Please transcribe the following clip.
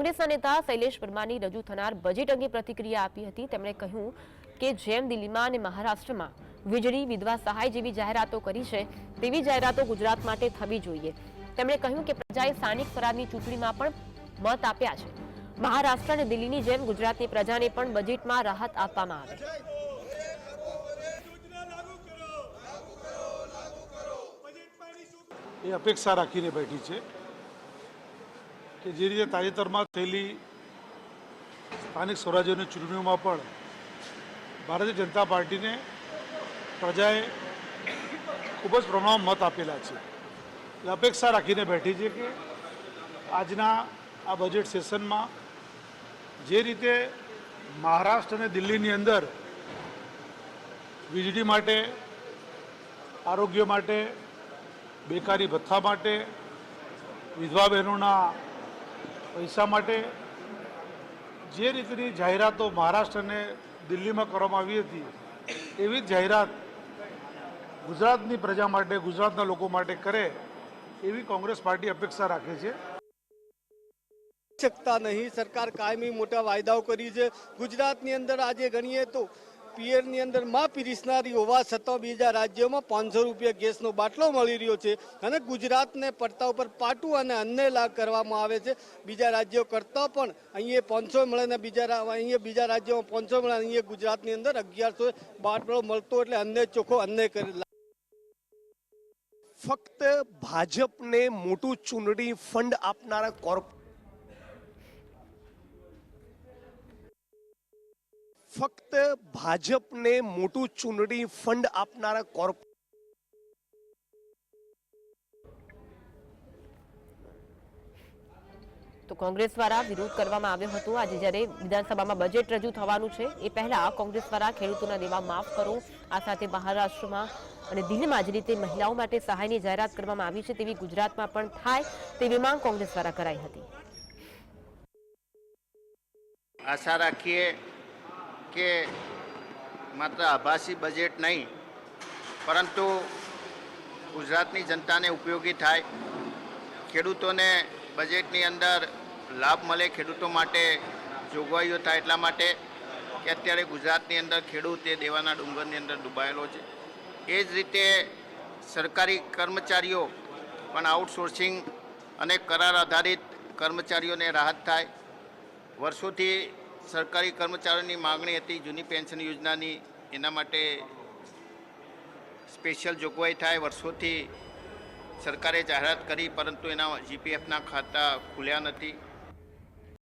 કોંગ્રેસના નેતા શૈલેષ પરમારની રજૂ થનાર બજેટ અંગે પ્રતિક્રિયા આપી હતી। તેમણે કહ્યું કે જેમ દિલ્હીમાં અને મહારાષ્ટ્રમાં વીજળી વિધવા સહાય જેવી જાહેરાતો કરી છે તેવી જાહેરાતો ગુજરાત માટે થવી જોઈએ। તેમણે કહ્યું કે પ્રજાએ સ્થાનિક સ્વરાજની ચૂંટણીમાં પણ મત આપ્યા છે। મહારાષ્ટ્ર અને દિલ્હીની જેમ ગુજરાતની પ્રજાને પણ બજેટમાં રાહત આપવામાં આવે। એ અપેક્ષા રાખીને બેઠી છે કે જે રીતે તાજેતરમાં થયેલી સ્થાનિક સ્વરાજ્યની ચૂંટણીઓમાં પણ ભારતીય જનતા પાર્ટીને પ્રજાએ ખૂબ જ પ્રમાણમાં મત આપેલા છે। એ અપેક્ષા રાખીને બેઠી છે કે આજના આ બજેટ સેશનમાં જે રીતે મહારાષ્ટ્ર અને દિલ્હીની અંદર વીજળી માટે, આરોગ્ય માટે, બેકારી ભથ્થા માટે, વિધવા બહેનોના પૈસા માટે જે રીતની જાહેરાતો મહારાષ્ટ્ર અને દિલ્હીમાં કરવામાં આવી હતી એવી જ જાહેરાત ગુજરાતની પ્રજા માટે, ગુજરાતના લોકો માટે કરે એવી કોંગ્રેસ પાર્ટી અપેક્ષા રાખે છે। શકતા નહીં, સરકાર કાયમી મોટા વાયદાઓ કરી છે। ગુજરાતની અંદર આજે ગણીએ તો પિયરની અંદર માં પીરસનારી હોવા છતાં બીજા રાજ્યોમાં 500 રૂપિયા ગેસનો બાટલો મળી રહ્યો છે અને ગુજરાતને પડતા ઉપર પાટું અને અન્ય લાભ કરવામાં આવે છે। બીજા રાજ્યો કરતાં પણ અહીંયા 500 મળે ને બીજા રાજ્યોમાં 500 મળે, અહીંયા ગુજરાતની અંદર 1100 બાટલો મળતો એટલે અન્ય ચોખ્ખો અન્ય કરી। ફક્ત ભાજપને મોટું ચૂંટણી ફંડ આપનારા ફક્ત ભાજપને મોટું ચૂંટણી ફંડ આપનારા તો કોંગ્રેસ દ્વારા વિરોધ કરવામાં આવ્યો હતો। આજે જ્યારે વિધાનસભામાં બજેટ રજૂ થવાનું છે એ પહેલા કોંગ્રેસ દ્વારા ખેડૂતોના દેવા માફ કરો, આ સાથે મહારાષ્ટ્રમાં અને દિલ્હીમાં જ રીતે મહિલાઓ માટે સહાયની જાહેરાત કરવામાં આવી છે તેવી ગુજરાતમાં પણ થાય તેવી માંગ કોંગ્રેસ દ્વારા કરાઈ હતી। આશા રાખીએ કે માત્ર આભાસી બજેટ નહીં પરંતુ ગુજરાતની જનતાને ઉપયોગી થાય, ખેડૂતોને બજેટની અંદર લાભ મળે, ખેડૂતો માટે જોગવાઈઓ થાય એટલા માટે કે અત્યારે ગુજરાતની અંદર ખેડૂત એ દેવાના ડુંગરની અંદર ડૂબાયેલો છે। એ જ રીતે સરકારી કર્મચારીઓ પણ આઉટસોર્સિંગ અને કરાર આધારિત કર્મચારીઓને રાહત થાય। વર્ષોથી સરકારી કર્મચારીઓની માગણી હતી જૂની પેન્શન યોજનાની, એના માટે સ્પેશિયલ જોગવાઈ થાય। વર્ષોથી સરકારે જાહેરાત કરી પરંતુ એના જીપીએફના ખાતા ખુલ્યા નથી।